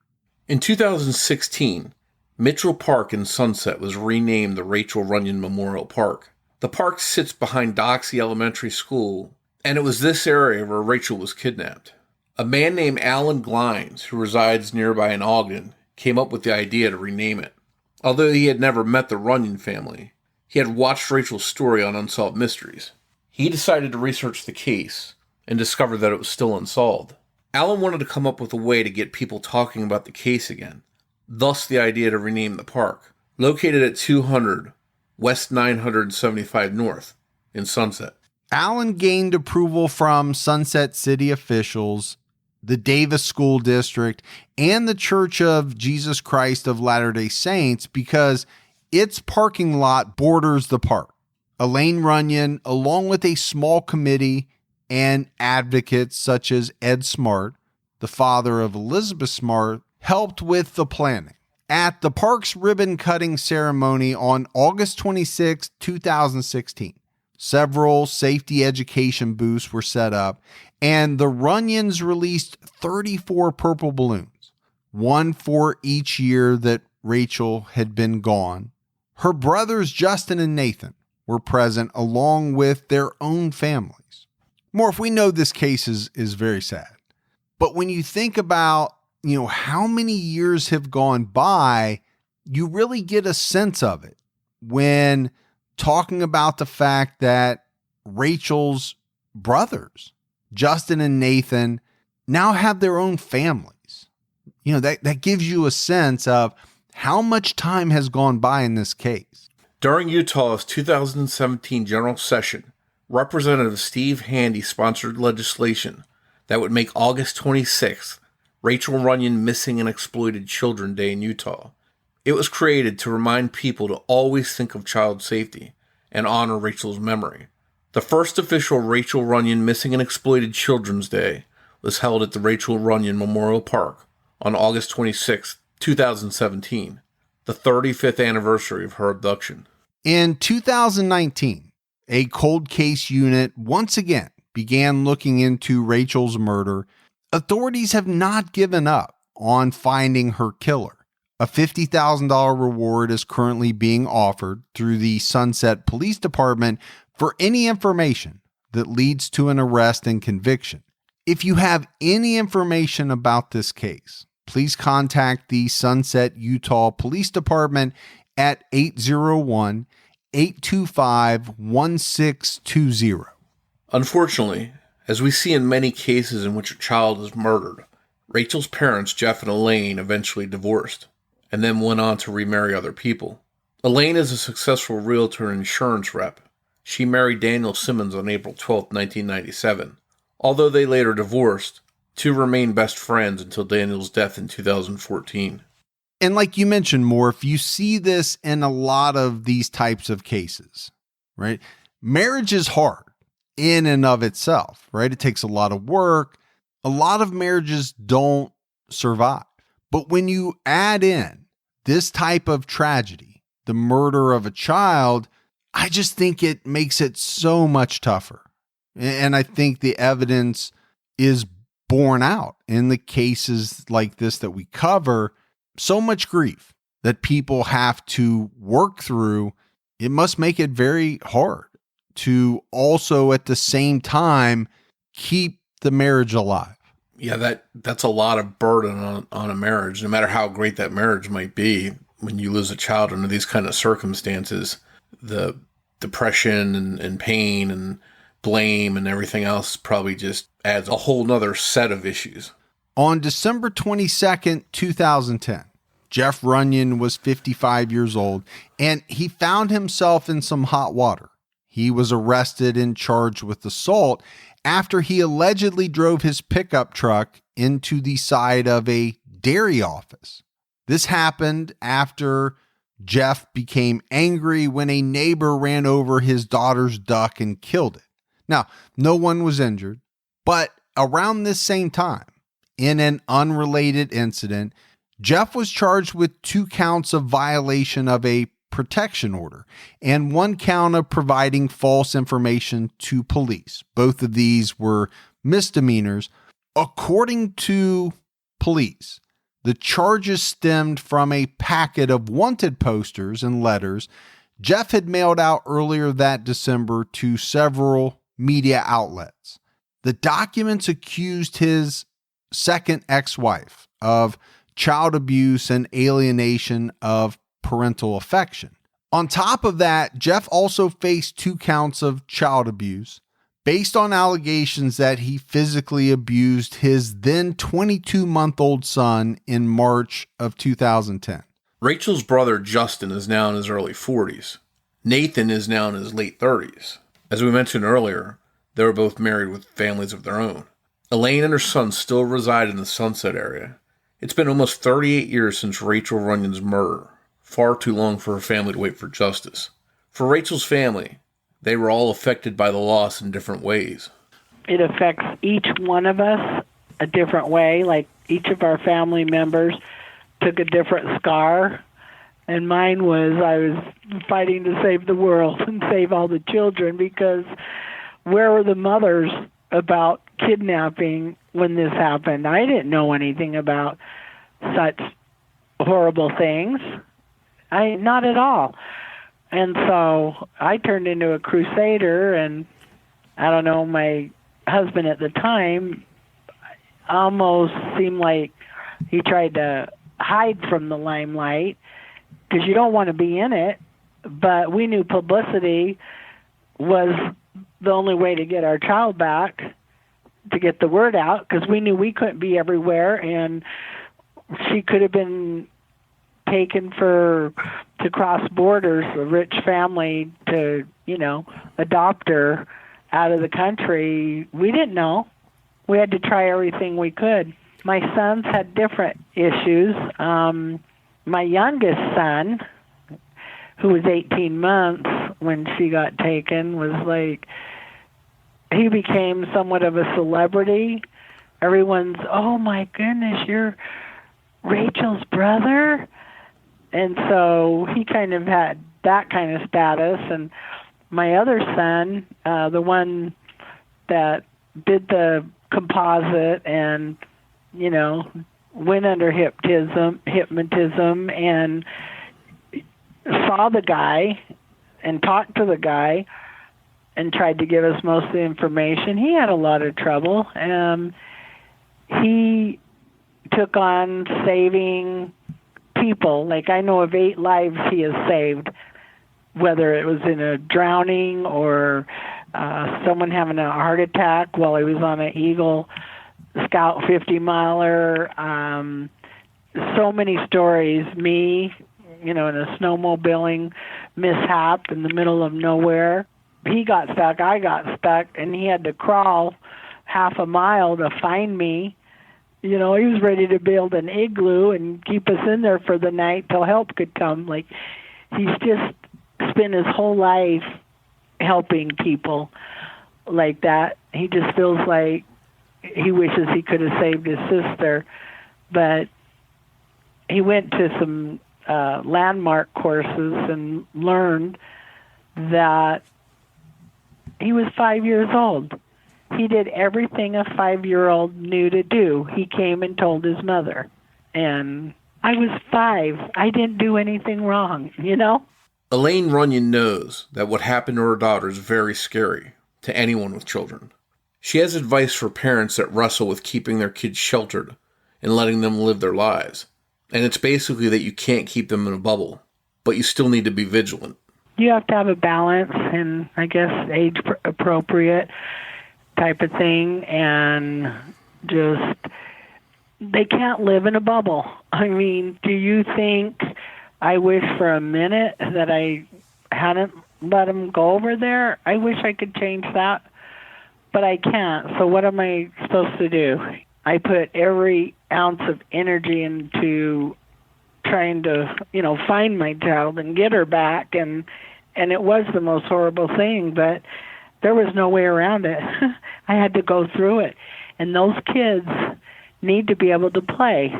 Speaker 5: In 2016, Mitchell Park in Sunset was renamed the Rachael Runyan Memorial Park. The park sits behind Doxey Elementary School, and it was this area where Rachael was kidnapped. A man named Alan Glines, who resides nearby in Ogden, came up with the idea to rename it. Although he had never met the Runyan family, he had watched Rachael's story on Unsolved Mysteries. He decided to research the case and discovered that it was still unsolved. Alan wanted to come up with a way to get people talking about the case again, thus the idea to rename the park, located at 200 West 975 North in Sunset.
Speaker 4: Alan gained approval from Sunset City officials, the Davis School District, and the Church of Jesus Christ of Latter-day Saints because its parking lot borders the park. Elaine Runyan, along with a small committee and advocates such as Ed Smart, the father of Elizabeth Smart, helped with the planning. At the park's ribbon-cutting ceremony on August 26, 2016, several safety education booths were set up, and the Runyans released 34 purple balloons, one for each year that Rachael had been gone. Her brothers Justin and Nathan were present along with their own families. Morf, we know this case is very sad, but when you think about, how many years have gone by, you really get a sense of it when talking about the fact that Rachael's brothers, Justin and Nathan, now have their own families. that gives you a sense of how much time has gone by in this case.
Speaker 5: During Utah's 2017 general session, Representative Steve Handy sponsored legislation that would make August 26th Rachael Runyan Missing and Exploited Children Day in Utah. It was created to remind people to always think of child safety and honor Rachael's memory. The first official Rachael Runyan Missing and Exploited Children's Day was held at the Rachael Runyan Memorial Park on August 26, 2017, the 35th anniversary of her abduction.
Speaker 4: In 2019, a cold case unit once again began looking into Rachael's murder. Authorities have not given up on finding her killer. A $50,000 reward is currently being offered through the Sunset Police Department for any information that leads to an arrest and conviction. If you have any information about this case, please contact the Sunset Utah Police Department at 801-825-1620.
Speaker 5: Unfortunately, as we see in many cases in which a child is murdered, Rachael's parents, Jeff and Elaine, eventually divorced and then went on to remarry other people. Elaine is a successful realtor and insurance rep. She married Daniel Simmons on April 12, 1997. Although they later divorced, two remained best friends until Daniel's death in 2014.
Speaker 4: And like you mentioned, Morf, you see this in a lot of these types of cases, right? Marriage is hard in and of itself, right? It takes a lot of work. A lot of marriages don't survive. But when you add in this type of tragedy, the murder of a child, I just think it makes it so much tougher. And I think the evidence is borne out in the cases like this that we cover. So much grief that people have to work through. It must make it very hard to also at the same time keep the marriage alive.
Speaker 5: Yeah, that's a lot of burden on a marriage, no matter how great that marriage might be. When you lose a child under these kind of circumstances, the depression and pain and blame and everything else probably just adds a whole nother set of issues.
Speaker 4: On December 22nd, 2010, Jeff Runyan was 55 years old, and he found himself in some hot water. He was arrested and charged with assault after he allegedly drove his pickup truck into the side of a dairy office. This happened after Jeff became angry when a neighbor ran over his daughter's duck and killed it. Now, no one was injured, but around this same time, in an unrelated incident, Jeff was charged with 2 counts of violation of a protection order and 1 count of providing false information to police. Both of these were misdemeanors. According to police, the charges stemmed from a packet of wanted posters and letters Jeff had mailed out earlier that December to several media outlets. The documents accused his second ex-wife of child abuse and alienation of parental affection. On top of that, Jeff also faced 2 counts of child abuse based on allegations that he physically abused his then 22-month-old son in March of 2010.
Speaker 5: Rachel's brother Justin is now in his early 40s. Nathan is now in his late 30s. As we mentioned earlier, they were both married with families of their own. Elaine and her son still reside in the Sunset area. It's been almost 38 years since Rachael Runyan's murder. Far too long for her family to wait for justice. For Rachel's family, they were all affected by the loss in different ways.
Speaker 6: It affects each one of us a different way. Like each of our family members took a different scar. And mine was I was fighting to save the world and save all the children, because where were the mothers about kidnapping when this happened? I didn't know anything about such horrible things. Not at all. And so I turned into a crusader, and I don't know, my husband at the time almost seemed like he tried to hide from the limelight, because you don't want to be in it. But we knew publicity was the only way to get our child back, to get the word out, because we knew we couldn't be everywhere. And she could have been taken to cross borders, a rich family to, adopt her out of the country. We didn't know. We had to try everything we could. My sons had different issues. My youngest son, who was 18 months when she got taken, he became somewhat of a celebrity. Everyone's, oh my goodness, you're Rachel's brother? And so he kind of had that kind of status. And my other son, the one that did the composite and, went under hypnotism and saw the guy and talked to the guy and tried to give us most of the information. He had a lot of trouble. He took on saving people. Like, I know of 8 lives he has saved, whether it was in a drowning or someone having a heart attack while he was on an Eagle Scout 50-miler. So many stories. Me, in a snowmobiling mishap in the middle of nowhere. He got stuck, I got stuck, and he had to crawl half a mile to find me. He was ready to build an igloo and keep us in there for the night till help could come. Like, he's just spent his whole life helping people like that. He just feels like he wishes he could have saved his sister. But he went to some landmark courses and learned that he was 5 years old. He did everything a 5-year-old knew to do. He came and told his mother. And I was 5. I didn't do anything wrong,
Speaker 5: Elaine Runyan knows that what happened to her daughter is very scary to anyone with children. She has advice for parents that wrestle with keeping their kids sheltered and letting them live their lives. And it's basically that you can't keep them in a bubble, but you still need to be vigilant.
Speaker 6: You have to have a balance and, I guess, age-appropriate type of thing, and just, they can't live in a bubble. I mean, do you think I wish for a minute that I hadn't let them go over there? I wish I could change that, but I can't. So what am I supposed to do? I put every ounce of energy into trying to, find my child and get her back, and it was the most horrible thing, but there was no way around it. I had to go through it. And those kids need to be able to play,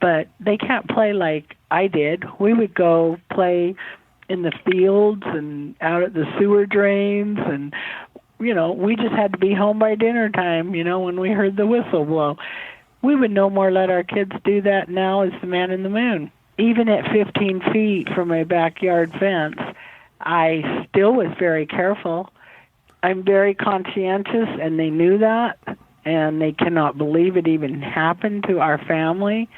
Speaker 6: but they can't play like I did. We would go play in the fields and out at the sewer drains, and, we just had to be home by dinner time, when we heard the whistle blow. We would no more let our kids do that now as the man in the moon. Even at 15 feet from my backyard fence, I still was very careful. I'm very conscientious, and they knew that, and they cannot believe it even happened to our family.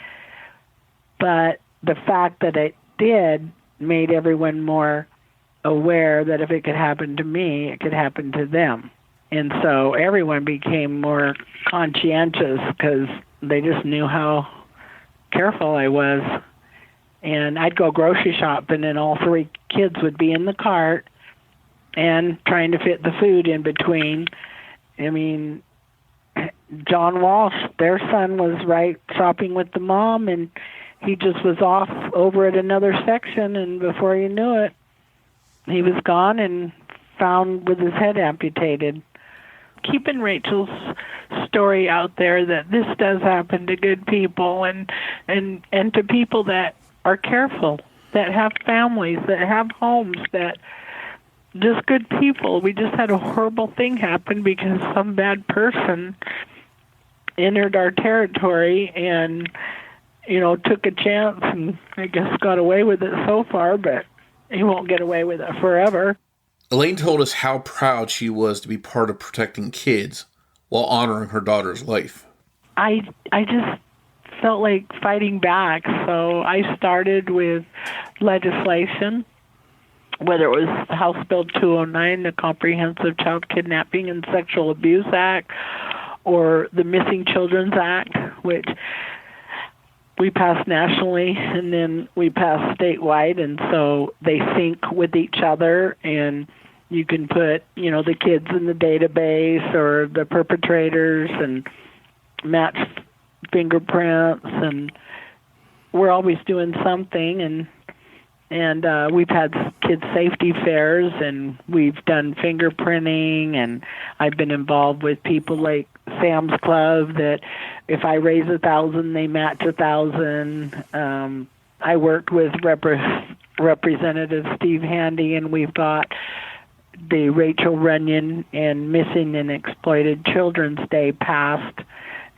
Speaker 6: But the fact that it did made everyone more aware that if it could happen to me, it could happen to them. And so everyone became more conscientious because they just knew how careful I was. And I'd go grocery shopping, and all 3 kids would be in the cart and trying to fit the food in between. I mean, John Walsh, their son, was right shopping with the mom, and he just was off over at another section, and before you knew it, he was gone and found with his head amputated. Keeping Rachel's story out there that this does happen to good people and to people that are careful, that have families, that have homes, that just good people. We just had a horrible thing happen because some bad person entered our territory and, took a chance and I guess got away with it so far, but he won't get away with it forever.
Speaker 5: Elaine told us how proud she was to be part of protecting kids while honoring her daughter's life.
Speaker 6: I just felt like fighting back, so I started with legislation, whether it was House Bill 209, the Comprehensive Child Kidnapping and Sexual Abuse Act, or the Missing Children's Act, which we pass nationally and then we pass statewide, and so they sync with each other, and you can put, the kids in the database or the perpetrators and match fingerprints, and we're always doing something, and we've had kids safety fairs, and we've done fingerprinting, and I've been involved with people like Sam's Club that if I raise 1,000, they match 1,000. I worked with Representative Steve Handy, and we've got the Rachael Runyan and Missing and Exploited Children's Day passed,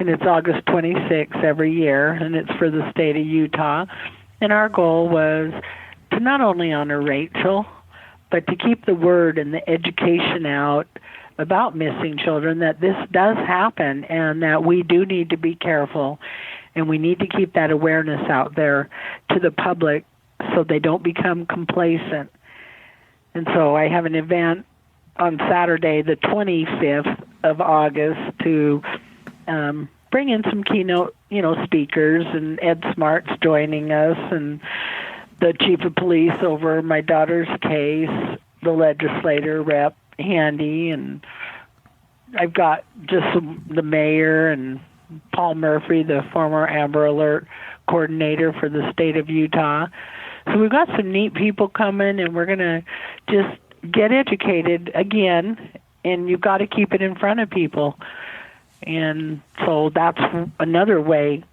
Speaker 6: and it's August 26th every year, and it's for the state of Utah. And our goal was to not only honor Rachael, but to keep the word and the education out about missing children, that this does happen and that we do need to be careful, and we need to keep that awareness out there to the public so they don't become complacent. And so I have an event on Saturday, the 25th of August, to bring in some keynote, speakers, and Ed Smart's joining us, and the chief of police over my daughter's case, the legislator, Rep. Handy, and I've got just the mayor and Paul Murphy, the former Amber Alert coordinator for the state of Utah. So we've got some neat people coming, and we're going to just get educated again, and you've got to keep it in front of people. And so that's another way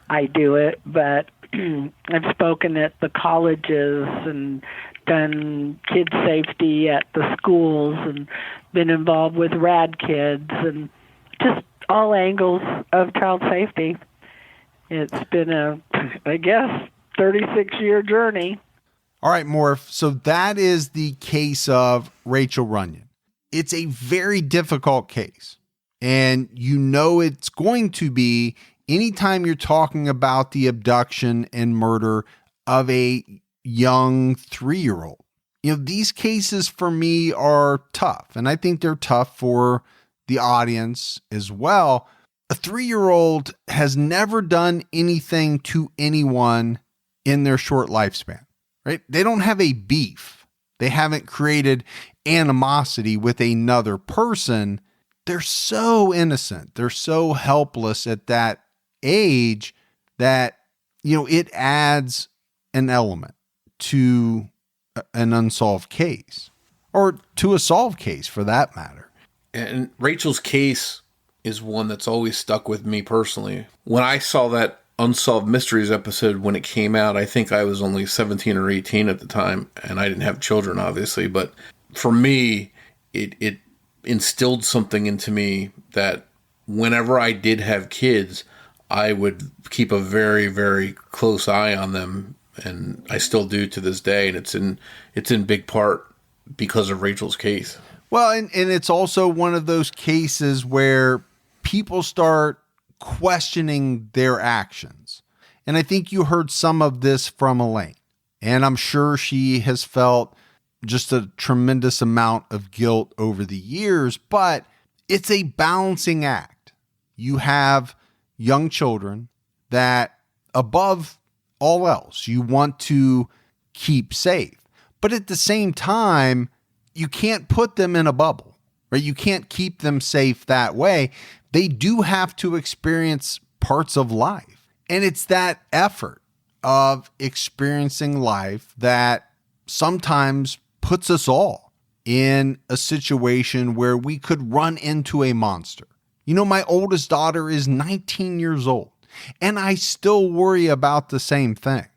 Speaker 6: I do it, but I've spoken at the colleges and done kid safety at the schools and been involved with RAD Kids and just all angles of child safety. It's been a, 36-year journey.
Speaker 4: All right, Morf. So that is the case of Rachael Runyan. It's a very difficult case, and it's going to be anytime you're talking about the abduction and murder of a young 3-year-old. These cases for me are tough, and I think they're tough for the audience as well. A 3-year-old has never done anything to anyone in their short lifespan, right? They don't have a beef. They haven't created animosity with another person. They're so innocent. They're so helpless at that age that, it adds an element to an unsolved case, or to a solved case for that matter.
Speaker 5: And Rachel's case is one that's always stuck with me personally. When I saw that Unsolved Mysteries episode when it came out, I think I was only 17 or 18 at the time, and I didn't have children, obviously. But for me, it instilled something into me that whenever I did have kids, I would keep a very, very close eye on them, and I still do to this day. And it's in big part because of Rachel's case.
Speaker 4: Well, and it's also one of those cases where people start questioning their actions. And I think you heard some of this from Elaine, and I'm sure she has felt just a tremendous amount of guilt over the years, but it's a balancing act. You have young children that, above all else, you want to keep safe. But at the same time, you can't put them in a bubble, right? You can't keep them safe that way. They do have to experience parts of life. And it's that effort of experiencing life that sometimes puts us all in a situation where we could run into a monster. My oldest daughter is 19 years old, and I still worry about the same thing.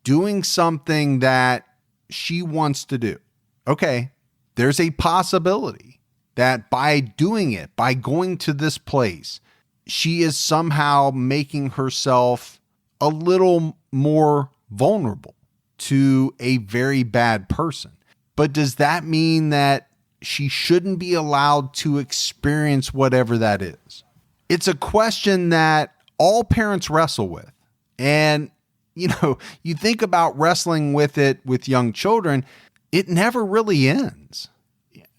Speaker 4: Doing something that she wants to do. Okay, there's a possibility that by doing it, by going to this place, she is somehow making herself a little more vulnerable to a very bad person. But does that mean that she shouldn't be allowed to experience whatever that is? It's a question that all parents wrestle with. And, you think about wrestling with it with young children, it never really ends.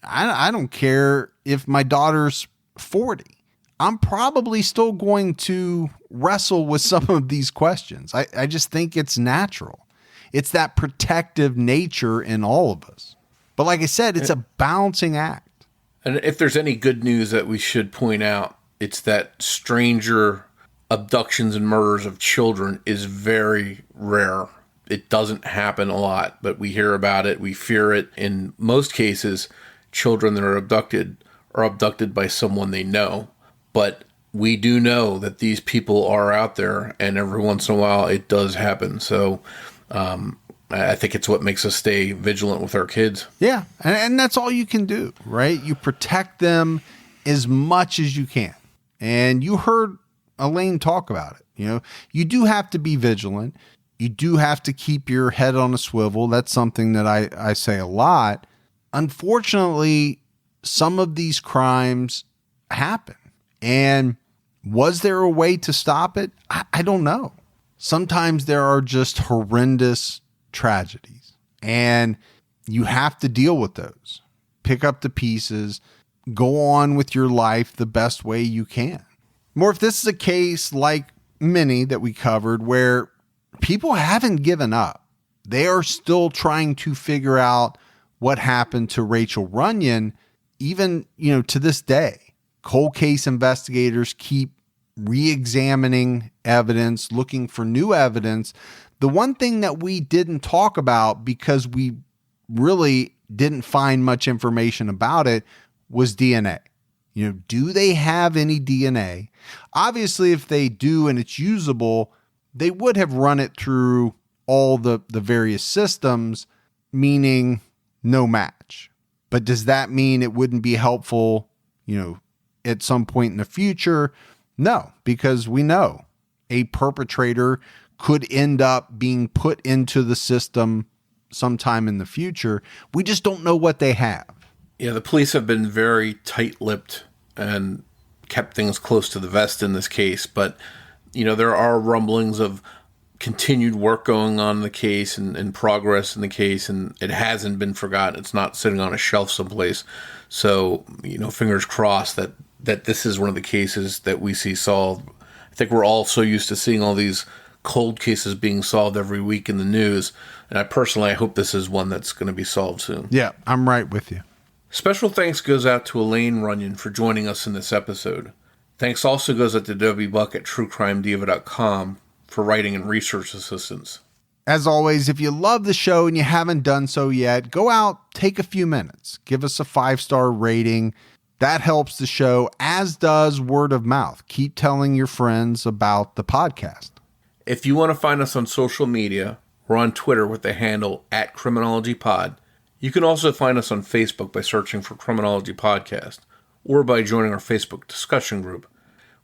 Speaker 4: I don't care if my daughter's 40. I'm probably still going to wrestle with some of these questions. I just think it's natural. It's that protective nature in all of us. But like I said, it's a balancing act.
Speaker 5: And if there's any good news that we should point out, it's that stranger abductions and murders of children is very rare. It doesn't happen a lot, but we hear about it. We fear it. In most cases, children that are abducted by someone they know. But we do know that these people are out there, and every once in a while it does happen. So I think it's what makes us stay vigilant with our kids.
Speaker 4: Yeah, and that's all you can do, right? You protect them as much as you can. And you heard Elaine talk about it. You do have to be vigilant. You do have to keep your head on a swivel. That's something that I say a lot. Unfortunately, some of these crimes happen. And was there a way to stop it? I don't know. Sometimes there are just horrendous tragedies, and you have to deal with those. Pick up the pieces, go on with your life the best way you can. Morf, this is a case like many that we covered where people haven't given up. They are still trying to figure out what happened to Rachael Runyan, even, to this day. Cold case investigators keep re-examining evidence, looking for new evidence. The one thing that we didn't talk about, because we really didn't find much information about it, was DNA. Do they have any DNA? Obviously, if they do and it's usable, they would have run it through all the various systems, meaning no match. But does that mean it wouldn't be helpful, at some point in the future? No, because we know a perpetrator could end up being put into the system sometime in the future. We just don't know what they have.
Speaker 5: Yeah, the police have been very tight-lipped and kept things close to the vest in this case. But, there are rumblings of continued work going on in the case and progress in the case, and it hasn't been forgotten. It's not sitting on a shelf someplace. So, fingers crossed that this is one of the cases that we see solved. I think we're all so used to seeing all these cold cases being solved every week in the news. And I hope this is one that's going to be solved soon.
Speaker 4: Yeah, I'm right with you.
Speaker 5: Special thanks goes out to Elaine Runyan for joining us in this episode. Thanks also goes out to Debbie Buck at truecrimediva.com for writing and research assistance.
Speaker 4: As always, if you love the show and you haven't done so yet, go out, take a few minutes, give us a 5-star rating. That helps the show, as does word of mouth. Keep telling your friends about the podcast.
Speaker 5: If you want to find us on social media, we're on Twitter with the handle @CriminologyPod. You can also find us on Facebook by searching for Criminology Podcast, or by joining our Facebook discussion group,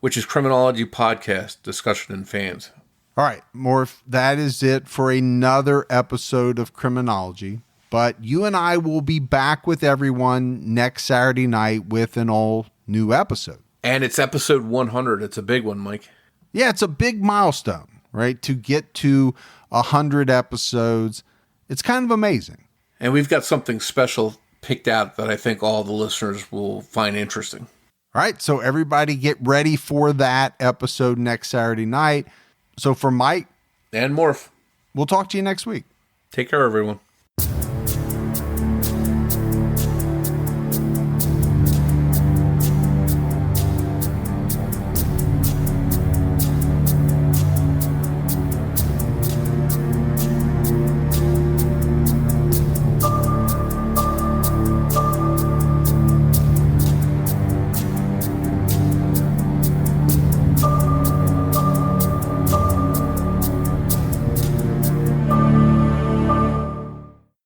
Speaker 5: which is Criminology Podcast Discussion and Fans.
Speaker 4: All right, Morf, that is it for another episode of Criminology. But you and I will be back with everyone next Saturday night with an all new episode.
Speaker 5: And it's episode 100. It's a big one, Mike.
Speaker 4: Yeah, it's a big milestone, right? To get to 100 episodes. It's kind of amazing.
Speaker 5: And we've got something special picked out that I think all the listeners will find interesting.
Speaker 4: All right, so everybody get ready for that episode next Saturday night. So for Mike
Speaker 5: and Morf,
Speaker 4: we'll talk to you next week.
Speaker 5: Take care, everyone.